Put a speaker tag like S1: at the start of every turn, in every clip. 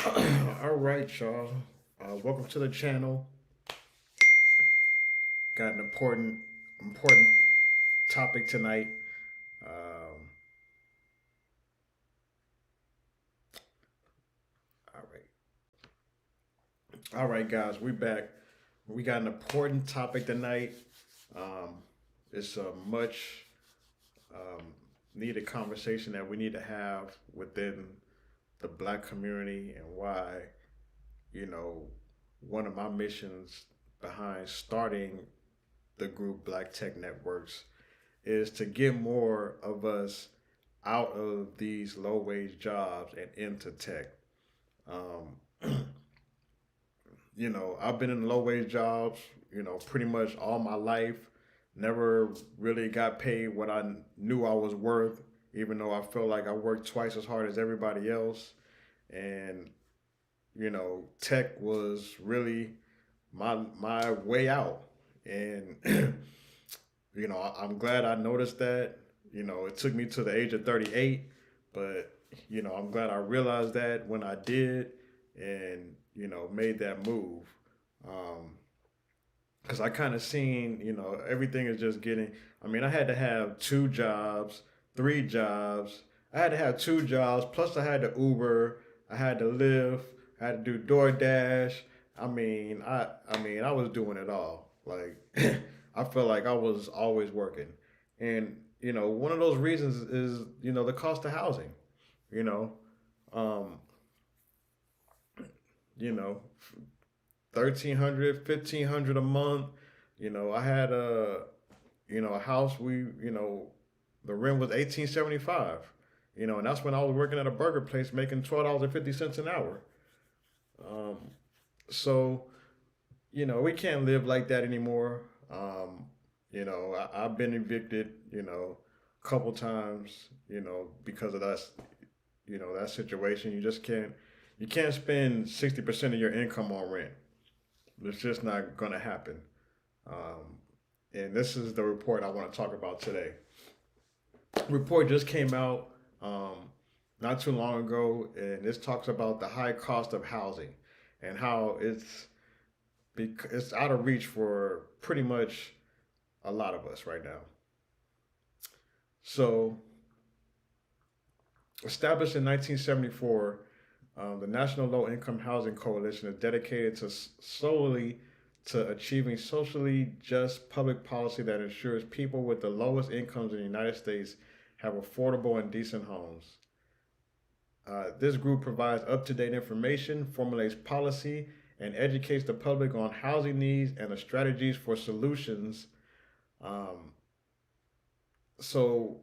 S1: All right, y'all. Welcome to the channel. Got an important topic tonight. Um, all right, all right, guys. We back. We got an important topic tonight. Um, it's a much um, needed conversation that we need to have within the Black community, and why you know one of my missions behind starting the group Black Tech Networks is to get more of us out of these low wage jobs and into tech. Um, I've been in low wage jobs, pretty much all my life. Never really got paid what I knew I was worth, even though I felt like I worked twice as hard as everybody else. And, tech was really my way out. And I'm glad I noticed that. It took me to the age of 38, but I'm glad I realized that when I did, and made that move. Because I kind of seen, everything is just getting. I mean, I had to have two jobs, three jobs. I had to have two jobs. Plus, I had to Uber. I had to Lyft. I had to do DoorDash. I was doing it all. Like, I felt like I was always working, and one of those reasons is the cost of housing. You know, um, you know, 1,300, 1,500 a month. I had a house. The rent was 1875. And that's when I was working at a burger place making $12.50 an hour. Um, so we can't live like that anymore. I've been evicted. A couple times. Because of that situation. You can't spend 60% of your income on rent. It's just not gonna happen. Um, and this is the report I want to talk about today. Report just came out not too long ago, and this talks about the high cost of housing and how it's out of reach for pretty much a lot of us right now. So, established in 1974, the National Low Income Housing Coalition is dedicated solely to achieving socially just public policy that ensures people with the lowest incomes in the United States have affordable and decent homes. This group provides up to date information, formulates policy, and educates the public on housing needs and the strategies for solutions. Um, so,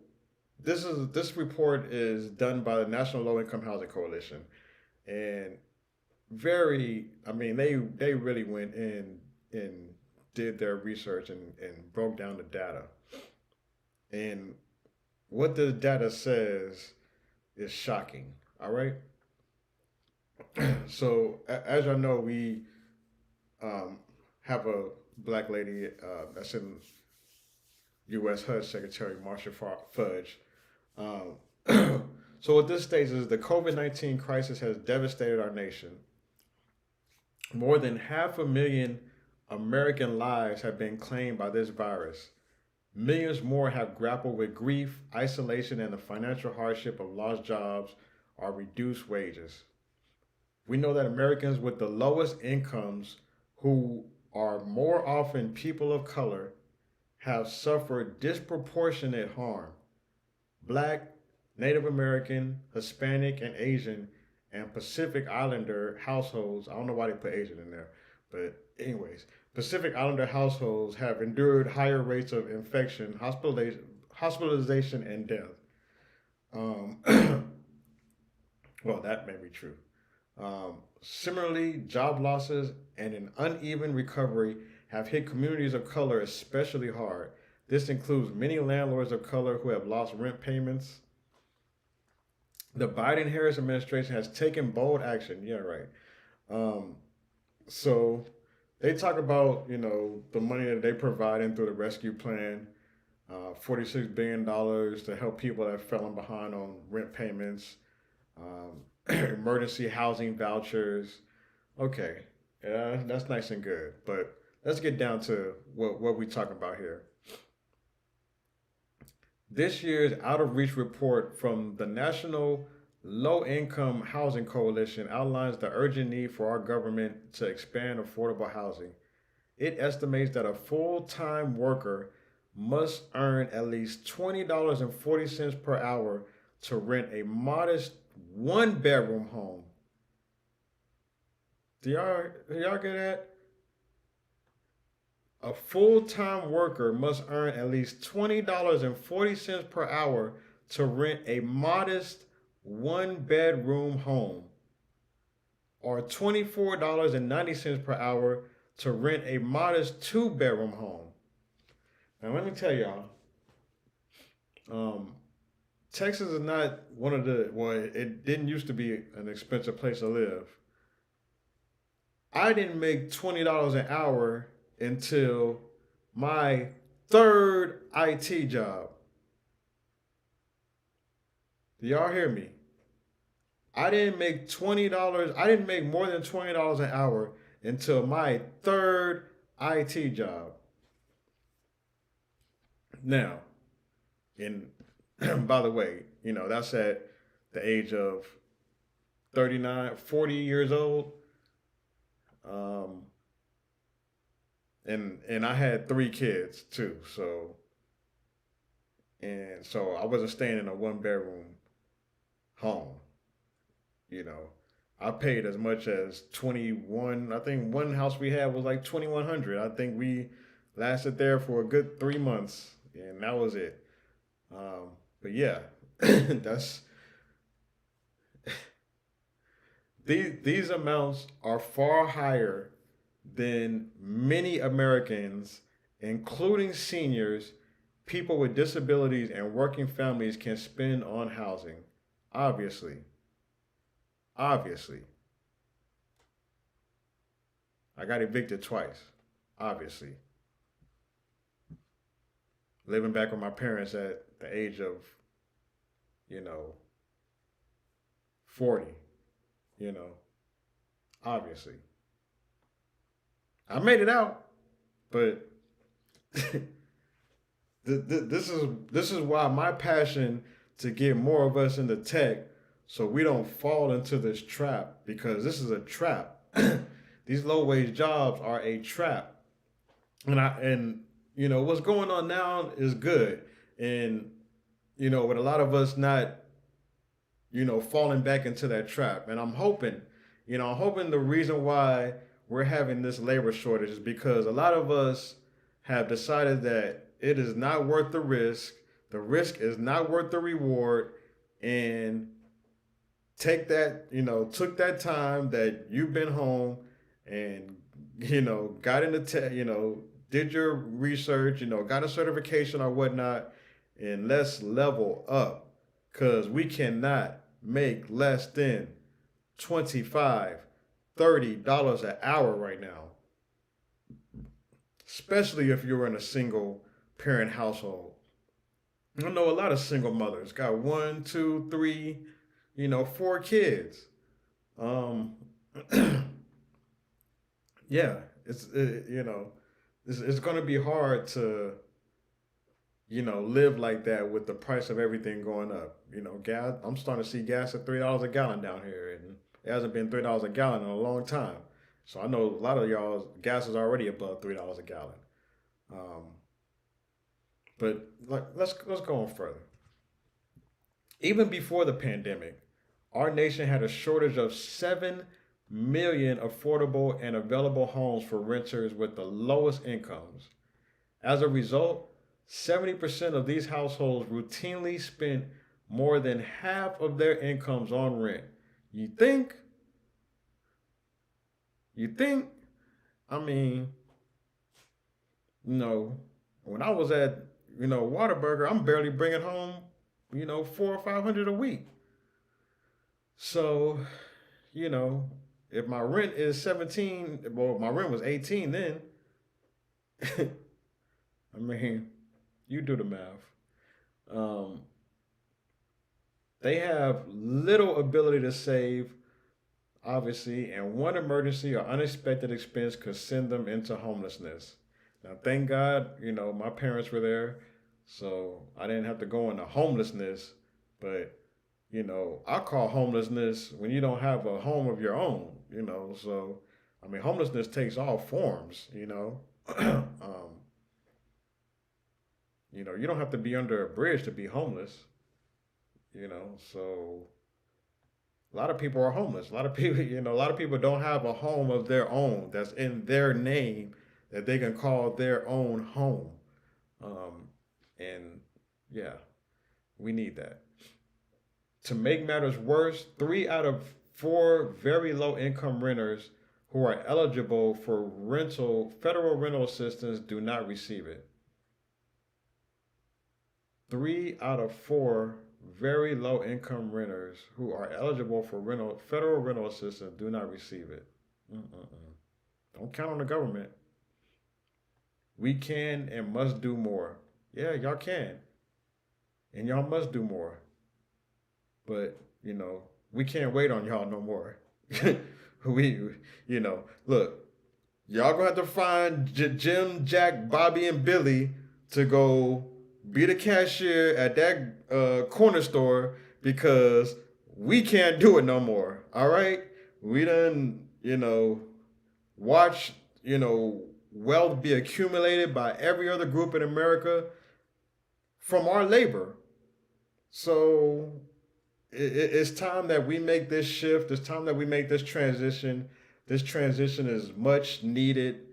S1: this report is done by the National Low Income Housing Coalition, and they really went in and did their research and broke down the data. And what the data says is shocking. All right. So as y'all know, we um, have a black lady that's in U.S. HUD Secretary Marsha Fudge. Um, so what this states is the COVID-19 crisis has devastated our nation. More than 500,000 American lives have been claimed by this virus. Millions more have grappled with grief, isolation, and the financial hardship of lost jobs or reduced wages. We know that Americans with the lowest incomes, who are more often people of color, have suffered disproportionate harm. Black, Native American, Hispanic, and Asian, and Pacific Islander households. I don't know why they put Asian in there, but anyways, Pacific Islander households have endured higher rates of infection, hospitalization, and death. Um, well, that may be true. Similarly, job losses and an uneven recovery have hit communities of color especially hard. This includes many landlords of color who have lost rent payments. The Biden Harris administration has taken bold action. Yeah, right. Um, so they talk about the money that they providing through the rescue plan, $46 billion to help people that have fallen behind on rent payments. emergency housing vouchers. Okay, yeah, that's nice and good. But let's get down to what we're talking about here. This year's Out of Reach report from the National Low Income Housing Coalition outlines the urgent need for our government to expand affordable housing. It estimates that a full time worker must earn at least $20.40 per hour to rent a modest one bedroom home. Do y'all get that? A full time worker must earn at least $20.40 per hour to rent a modest one bedroom home, or $24.90 per hour to rent a modest two bedroom home. Now, let me tell y'all, um, Texas is not one of the, well, it didn't used to be an expensive place to live. I didn't make $20 an hour until my third IT job. Do y'all hear me? I didn't make more than $20 an hour until my third IT job. Now, and by the way, that's at the age of 39, 40 years old. Um, and I had three kids too. So I wasn't staying in a one bedroom home. You know, I paid as much as 21. I think one house we had was like 2,100. I think we lasted there for a good 3 months, and that was it. But yeah, that's these amounts are far higher than many Americans, including seniors, people with disabilities, and working families can spend on housing. Obviously, obviously, I got evicted twice. Obviously, living back with my parents at the age of you know 40. You know, obviously, I made it out, but this is why my passion to get more of us into tech, so we don't fall into this trap, because this is a trap. These low wage jobs are a trap, and what's going on now is good, and with a lot of us not falling back into that trap. And I'm hoping the reason why we're having this labor shortage is because a lot of us have decided that it is not worth the risk. The risk is not worth the reward, and took that time that you've been home and got into did your research, got a certification or whatnot, and let's level up, because we cannot make less than 25, $30 an hour right now, especially if you're in a single parent household. I know a lot of single mothers got one, two, three, four kids. Um, yeah, it's going to be hard to live like that with the price of everything going up. Gas. I'm starting to see gas at $3 a gallon down here, and it hasn't been $3 a gallon in a long time. So I know a lot of y'all gas is already above $3 a gallon. Um, but like, let's go on further. Even before the pandemic, our nation had a shortage of 7 million affordable and available homes for renters with the lowest incomes. As a result, 70% of these households routinely spend more than half of their incomes on rent. You think? You think? I mean, you know, when I was at, Waterburger, I'm barely bringing home, four or 500 a week. So, you know, if my rent is 17, well, my rent was 18 then. I mean, you do the math. Um, They have little ability to save, obviously, and one emergency or unexpected expense could send them into homelessness. Now, thank God, my parents were there, so I didn't have to go into homelessness. But, I call homelessness when you don't have a home of your own, So, I mean, homelessness takes all forms. You don't have to be under a bridge to be homeless. So a lot of people are homeless. A lot of people, a lot of people don't have a home of their own that's in their name that they can call their own home. Um, and yeah, we need that. To make matters worse, 3 out of 4 very low income renters who are eligible for federal rental assistance do not receive it. 3 out of 4 very low income renters who are eligible for federal rental assistance do not receive it. Mm-mm-mm. Don't count on the government. We can and must do more. Yeah, y'all can. And y'all must do more. But, we can't wait on y'all no more. we, look, y'all gonna have to find Jim, Jack, Bobby, and Billy to go be the cashier at that corner store because we can't do it no more. All right, we done watch wealth be accumulated by every other group in America from our labor. So it's time that we make this shift. It's time that we make this transition. This transition is much needed.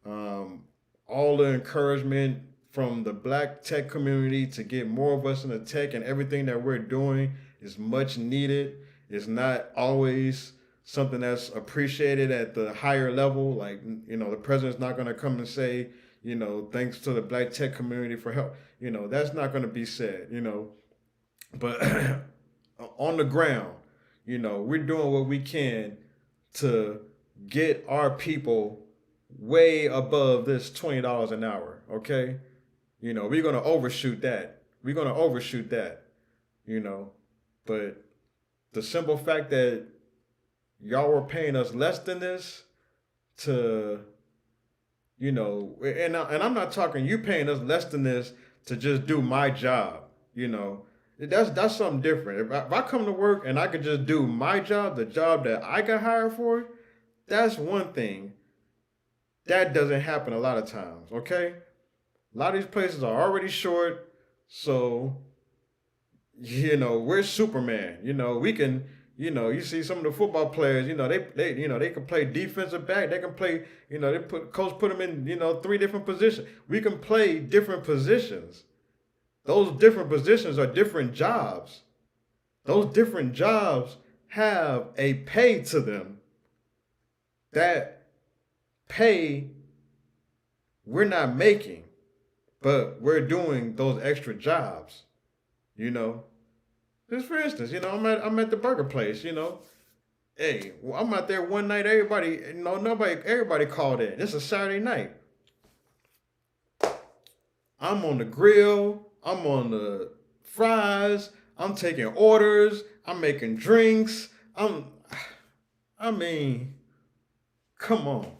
S1: All the encouragement from the black tech community to get more of us into tech and everything that we're doing is much needed. It's not always something that's appreciated at the higher level. Like, the president's not going to come and say, thanks to the black tech community for help. That's not going to be said. But on the ground, we're doing what we can to get our people way above this $20 an hour, okay? We're gonna overshoot that. But the simple fact that y'all were paying us less than this to, and I'm not talking you paying us less than this to just do my job. That's something different. If I come to work and I could just do my job, the job that I got hired for, that's one thing. That doesn't happen a lot of times, okay? A lot of these places are already short, so we're Superman. We can, you see some of the football players. They can play defensive back. They can play. Coach put them in 3 different positions. We can play different positions. Those different positions are different jobs. Those different jobs have a pay to them. That pay we're not making, but we're doing those extra jobs. Just for instance, I'm at the burger place. Hey, I'm out there one night. Everybody called in. It's a Saturday night. I'm on the grill. I'm on the fries. I'm taking orders. I'm making drinks. I mean, come on.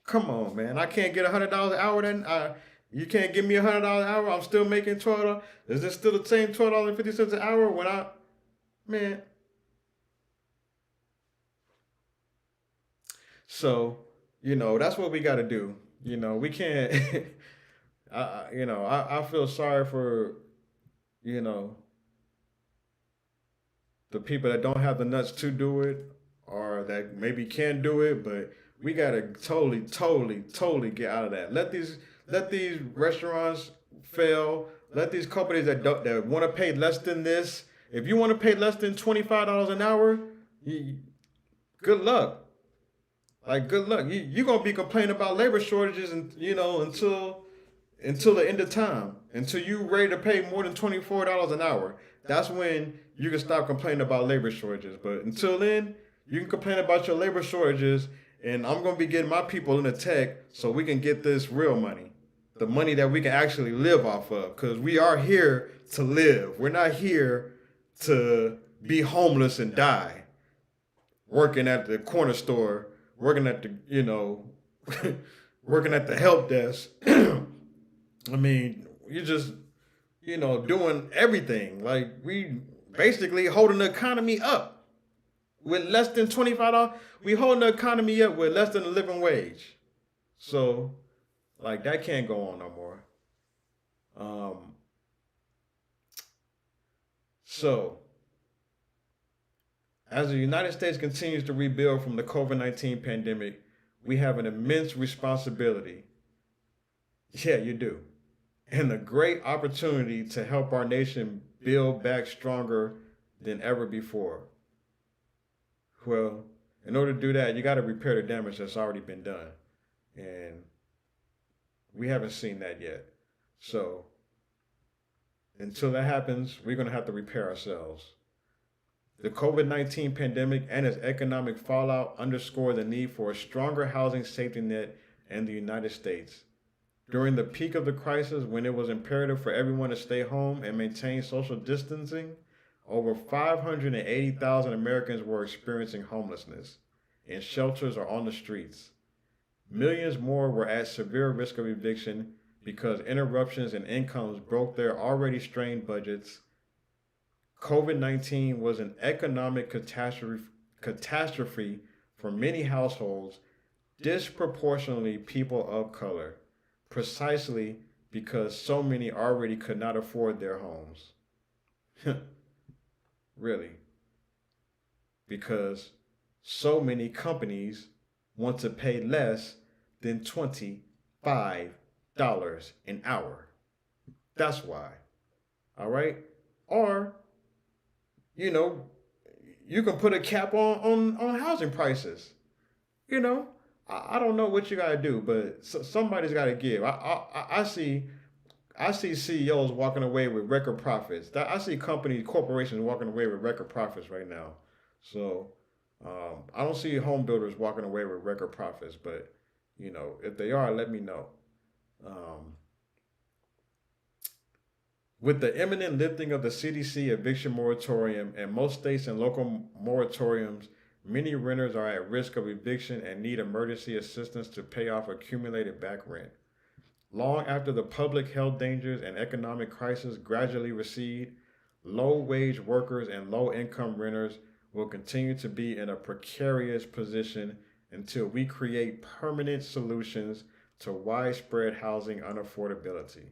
S1: Come on, man. I can't get $100 an hour then. You can't give me $100 an hour. I'm still making $12. Is this still the same $12.50 an hour man? So, that's what we got to do. We can't, I feel sorry for, the people that don't have the nuts to do it or that maybe can do it, but we gotta totally, totally, totally get out of that. Let these restaurants fail. Let these companies that want to pay less than this. If you want to pay less than $25 an hour, good luck. Like good luck. You're gonna be complaining about labor shortages and until the end of time. Until you ready to pay more than $24 an hour. That's when you can stop complaining about labor shortages. But until then, you can complain about your labor shortages, and I'm gonna be getting my people into tech so we can get this real money. the money that we can actually live off of, because we are here to live. We're not here to be homeless and die, working at the corner store, working at the, working at the help desk. I mean, you just, doing everything. Like, we basically holding the economy up with less than $25. We holding the economy up with less than a living wage. So, like, that can't go on no more. Um, so, as the United States continues to rebuild from the COVID-19 pandemic, we have an immense responsibility. Yeah, you do. And a great opportunity to help our nation build back stronger than ever before. Well, in order to do that, you got to repair the damage that's already been done. And we haven't seen that yet. So, until that happens, we're going to have to repair ourselves. The COVID-19 pandemic and its economic fallout underscore the need for a stronger housing safety net in the United States. During the peak of the crisis, when it was imperative for everyone to stay home and maintain social distancing, over 580,000 Americans were experiencing homelessness in shelters or on the streets. Millions more were at severe risk of eviction because interruptions in incomes broke their already strained budgets. COVID-19 was an economic catastrophe for many households, disproportionately people of color, precisely because so many already could not afford their homes. Really. Because so many companies want to pay less than $25 an hour. That's why. All right? Or, you can put a cap on housing prices. I don't know what you gotta do, but somebody's gotta give. I see CEOs walking away with record profits. I see corporations walking away with record profits right now. So I don't see home builders walking away with record profits, but if they are, let me know. With the imminent lifting of the CDC eviction moratorium and most states and local moratoriums, many renters are at risk of eviction and need emergency assistance to pay off accumulated back rent. Long after the public health dangers and economic crisis gradually recede, low-wage workers and low-income renters will continue to be in a precarious position until we create permanent solutions to widespread housing unaffordability.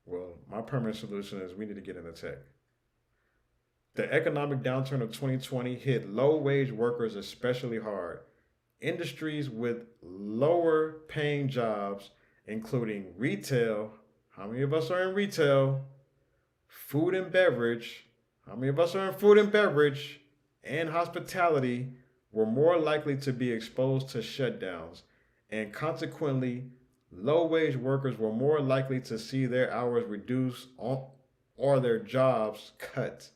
S1: Well, my permanent solution is we need to get into tech. The economic downturn of 2020 hit low-wage workers especially hard. Industries with lower paying jobs, including retail, how many of us are in retail? Food and beverage, how many of us are in food and beverage? And hospitality were more likely to be exposed to shutdowns, and consequently, low-wage workers were more likely to see their hours reduced or their jobs cut.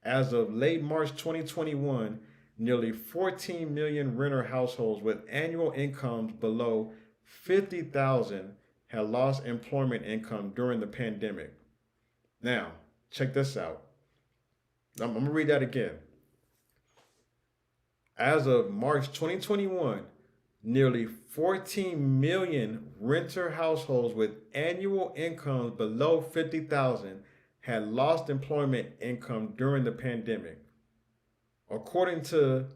S1: As of late March 2021, nearly 14 million renter households with annual incomes below $50,000 had lost employment income during the pandemic. Now, check this out. I'm going to read that again. As of March 2021, nearly 14 million renter households with annual incomes below $50,000 had lost employment income during the pandemic. According to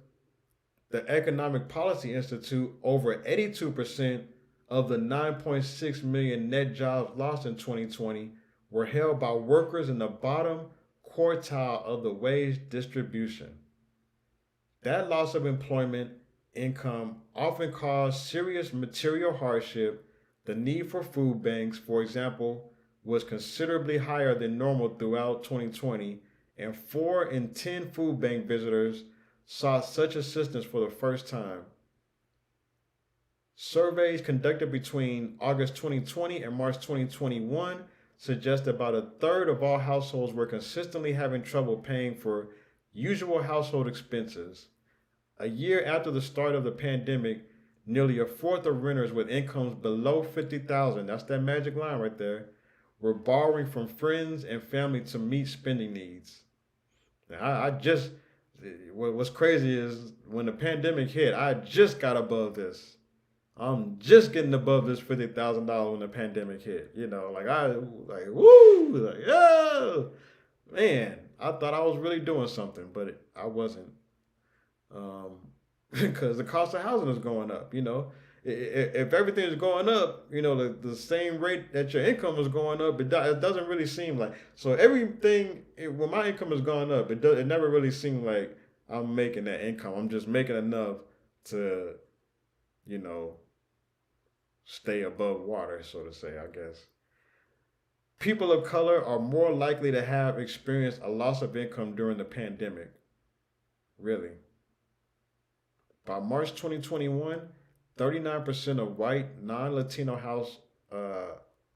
S1: the Economic Policy Institute, over 82% of the 9.6 million net jobs lost in 2020 were held by workers in the bottom quartile of the wage distribution. That loss of employment income often caused serious material hardship. The need for food banks, for example, was considerably higher than normal throughout 2020, and 4 in 10 food bank visitors sought such assistance for the first time. Surveys conducted between August 2020 and March 2021 suggest about a third of all households were consistently having trouble paying for usual household expenses. A year after the start of the pandemic, nearly a fourth of renters with incomes below 50,000, that's that magic line right there, were borrowing from friends and family to meet spending needs. Now, I just, what's crazy is when the pandemic hit, I just got above this. I'm just getting above this $50,000 when the pandemic hit. Like woo, like yeah, man. I thought I was really doing something, but I wasn't. Um, because the cost of housing is going up. If everything is going up, the same rate that your income is going up, it doesn't really seem like. So everything when my income is going up, it never really seemed like I'm making that income. I'm just making enough to you know stay above water, so to say, I guess. People of color are more likely to have experienced a loss of income during the pandemic. Really. By March 2021, 39% of white uh,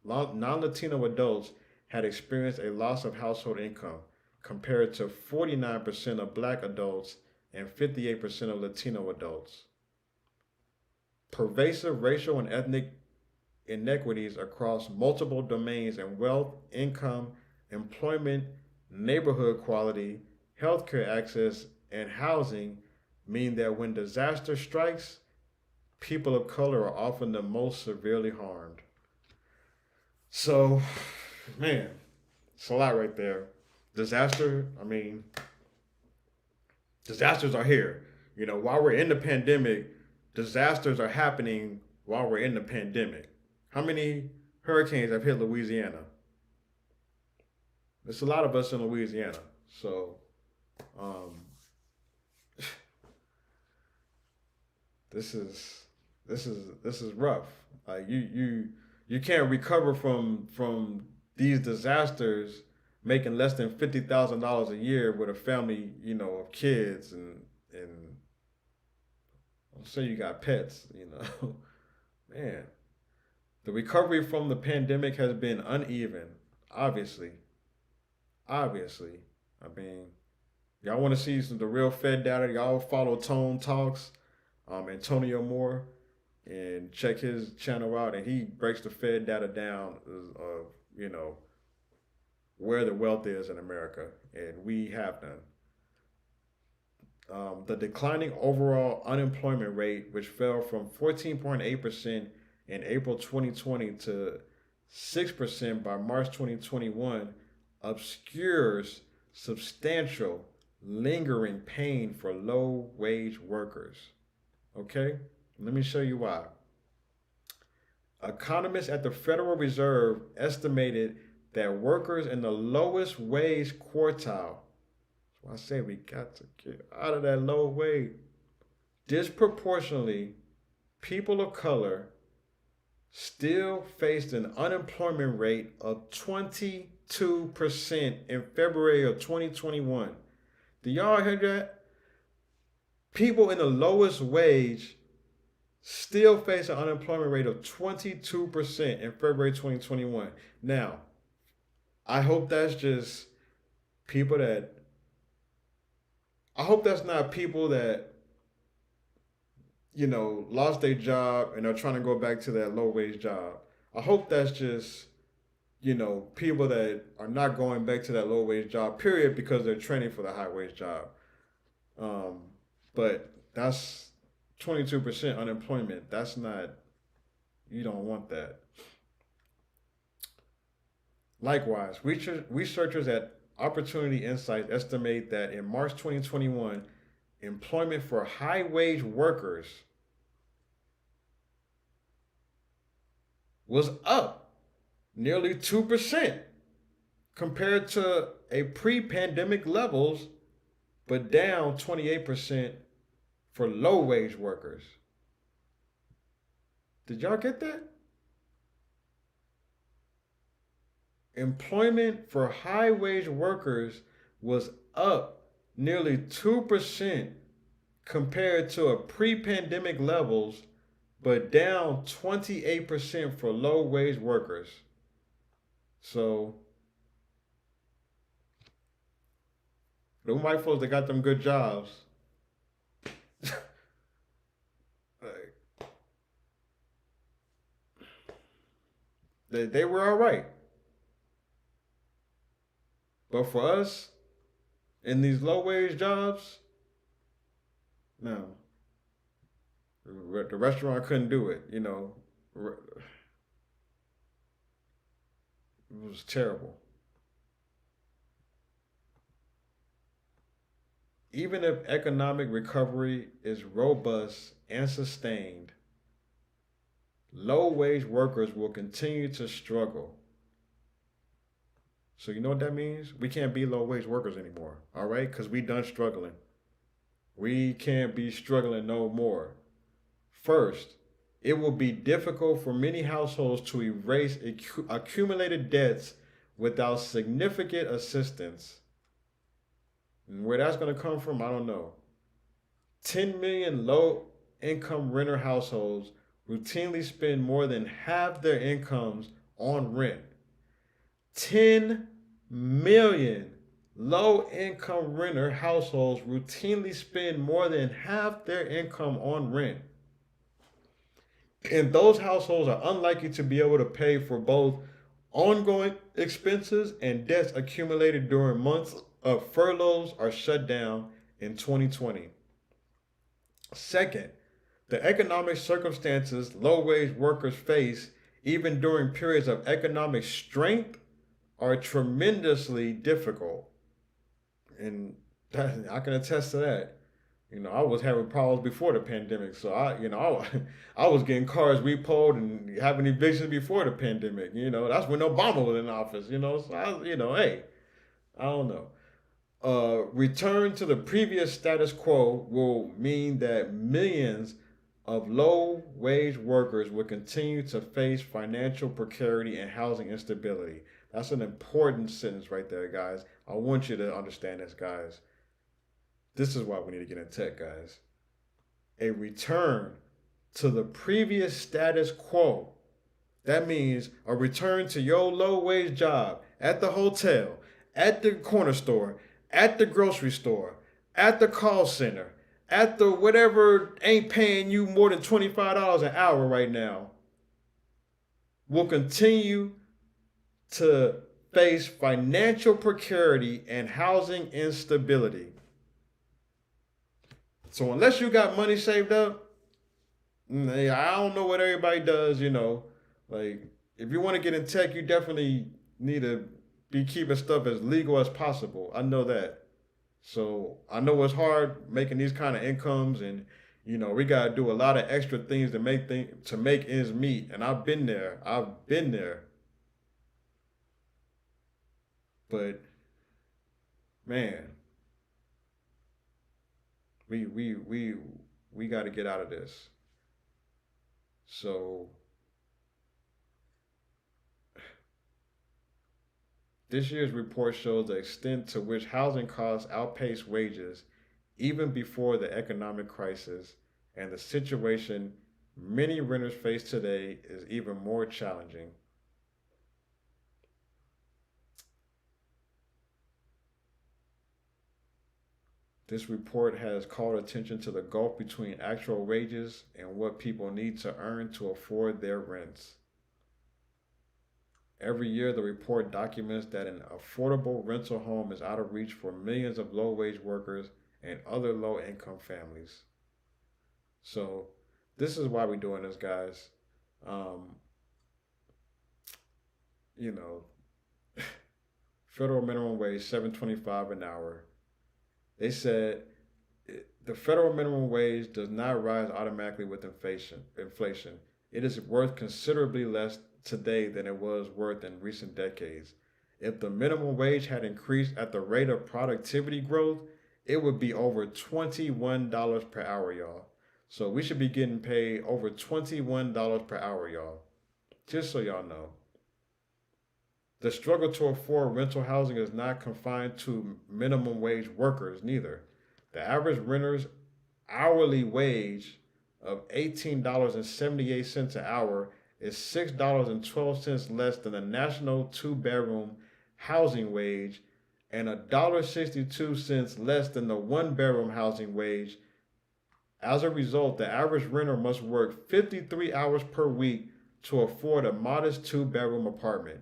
S1: non-Latino adults had experienced a loss of household income, compared to 49% of black adults and 58% of Latino adults. Pervasive racial and ethnic inequities across multiple domains in wealth, income, employment, neighborhood quality, healthcare access, and housing mean that when disaster strikes, people of color are often the most severely harmed. So, man, it's a lot right there. Disaster, I mean, disasters are here. While we're in the pandemic, disasters are happening while we're in the pandemic. How many hurricanes have hit Louisiana? There's a lot of us in Louisiana. So, um, this is this is rough. Like you can't recover from these disasters making less than $50,000 a year with a family, of kids and I'll say you got pets. Man, the recovery from the pandemic has been uneven. Obviously, obviously. I mean, y'all want to see the real Fed data? Y'all follow Tone Talks, Antonio Moore, and check his channel out. And he breaks the Fed data down of you know where the wealth is in America, and we have none. The declining overall unemployment rate, which fell from 14.8% in April 2020 to 6% by March 2021, obscures substantial lingering pain for low wage workers. Okay? Let me show you why. Economists at the Federal Reserve estimated that workers in the lowest wage quartile, so I say we got to get out of that low wage, disproportionately, people of color still faced an unemployment rate of 22% in February of 2021. Do y'all hear that? People in the lowest wage still face an unemployment rate of 22% in February 2021. Now, I hope that's just people that, I hope that's not people that, lost their job and are trying to go back to that low wage job. I hope that's just, people that are not going back to that low wage job, period, because they're training for the high wage job. Um, but that's 22% unemployment. That's not, you don't want that. Likewise, researchers at Opportunity Insights estimate that in March 2021, employment for high wage workers was up nearly 2% compared to a pre pandemic levels, but down 28% for low wage workers. Did y'all get that? Employment for high wage workers was up nearly 2% compared to a pre pandemic levels, but down 28% for low wage workers. So, the white folks that got them good jobs, They were all right. But for us in these low wage jobs, no, the restaurant couldn't do it. It was terrible. Even if economic recovery is robust and sustained, low wage workers will continue to struggle. So you know what that means? We can't be low wage workers anymore. All right, because we done struggling. We can't be struggling no more. First, it will be difficult for many households to erase accumulated debts without significant assistance. And where that's going to come from, I don't know. 10 million low income renter households routinely spend more than half their incomes on rent. 10 million low income renter households routinely spend more than half their income on rent. And those households are unlikely to be able to pay for both ongoing expenses and debts accumulated during months of furloughs or shut down in 2020. Second, the economic circumstances low wage workers face, even during periods of economic strength, are tremendously difficult. And I can attest to that. I was having problems before the pandemic, so I was getting cars repoed and having evictions before the pandemic. That's when Obama was in office. So hey, I don't know. Return to the previous status quo will mean that millions of low wage workers will continue to face financial precarity and housing instability. That's an important sentence right there, guys. I want you to understand this, guys. This is why we need to get in tech, guys. A return to the previous status quo. That means a return to your low wage job at the hotel, at the corner store, at the grocery store, at the call center, at the whatever ain't paying you more than $25 an hour right now, will continue to face financial precarity and housing instability. So unless you got money saved up, I don't know what everybody does, Like, if you want to get in tech, you definitely need to be keeping stuff as legal as possible. I know that. So I know it's hard making these kind of incomes, and we gotta do a lot of extra things to make ends meet. And I've been there. I've been there. But man, we got to get out of this. So this year's report shows the extent to which housing costs outpace wages even before the economic crisis, and the situation many renters face today is even more challenging. This report has called attention to the gulf between actual wages and what people need to earn to afford their rents. Every year, the report documents that an affordable rental home is out of reach for millions of low wage workers and other low income families. So, this is why we're doing this, guys. Um, you know, federal minimum wage $7.25 an hour. They said the federal minimum wage does not rise automatically with inflation. It is worth considerably less today than it was worth in recent decades. If the minimum wage had increased at the rate of productivity growth, it would be over $21 per hour, y'all. So we should be getting paid over $21 per hour, y'all. Just so y'all know. The struggle to afford rental housing is not confined to minimum wage workers, neither. The average renter's hourly wage of $18.78 an hour is $6.12 less than the national two-bedroom housing wage and $1.62 less than the one-bedroom housing wage. As a result, the average renter must work 53 hours per week to afford a modest two-bedroom apartment.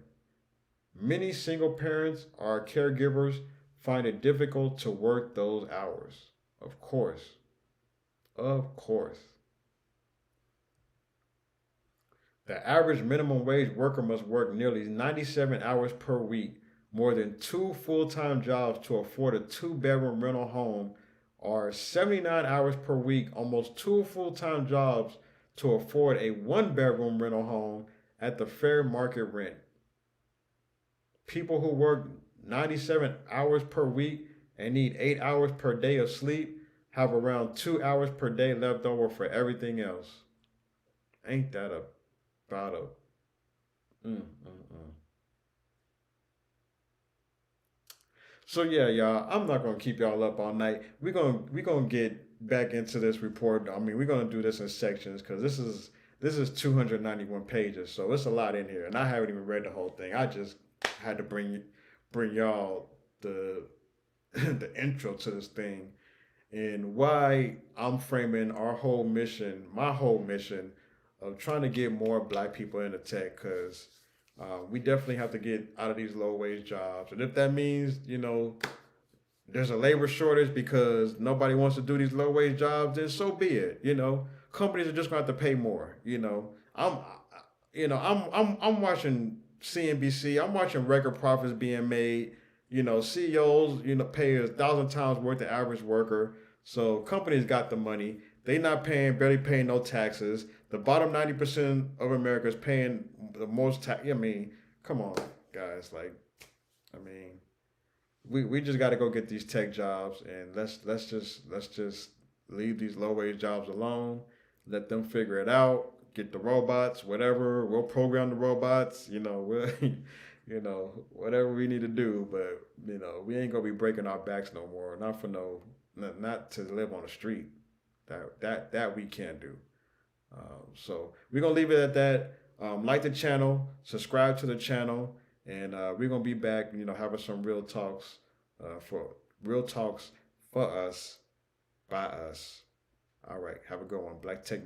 S1: Many single parents or caregivers find it difficult to work those hours. Of course. Of course. The average minimum wage worker must work nearly 97 hours per week, more than two full time jobs to afford a two-bedroom rental home, or 79 hours per week, almost two full time jobs to afford a one-bedroom rental home at the fair market rent. People who work 97 hours per week and need 8 hours per day of sleep have around 2 hours per day left over for everything else. Ain't that about a mm. So yeah, y'all, I'm not gonna keep y'all up all night. We gonna get back into this report. I mean, we're gonna do this in sections because this is 291 pages, so it's a lot in here, and I haven't even read the whole thing. I just had to bring y'all the the intro to this thing and why I'm framing our whole mission, my whole mission of trying to get more black people into tech because we definitely have to get out of these low wage jobs. And if that means, there's a labor shortage because nobody wants to do these low wage jobs, then so be it. Companies are just going to have to pay more. I'm watching CNBC. I'm watching record profits being made. CEOs, pay 1,000 times worth the average worker. So companies got the money. They not barely paying no taxes. The bottom 90% of America is paying the most tax. I mean, come on, guys. Like, I mean, we just got to go get these tech jobs and let's just leave these low wage jobs alone. Let them figure it out. Get the robots, whatever. We'll program the robots. We'll whatever we need to do. But we ain't gonna be breaking our backs no more. Not for not to live on the street. That we can't do. So we're gonna leave it at that. Like the channel, subscribe to the channel, and we're gonna be back. Having some real talks for us by us. All right, have a good one. Black Tech.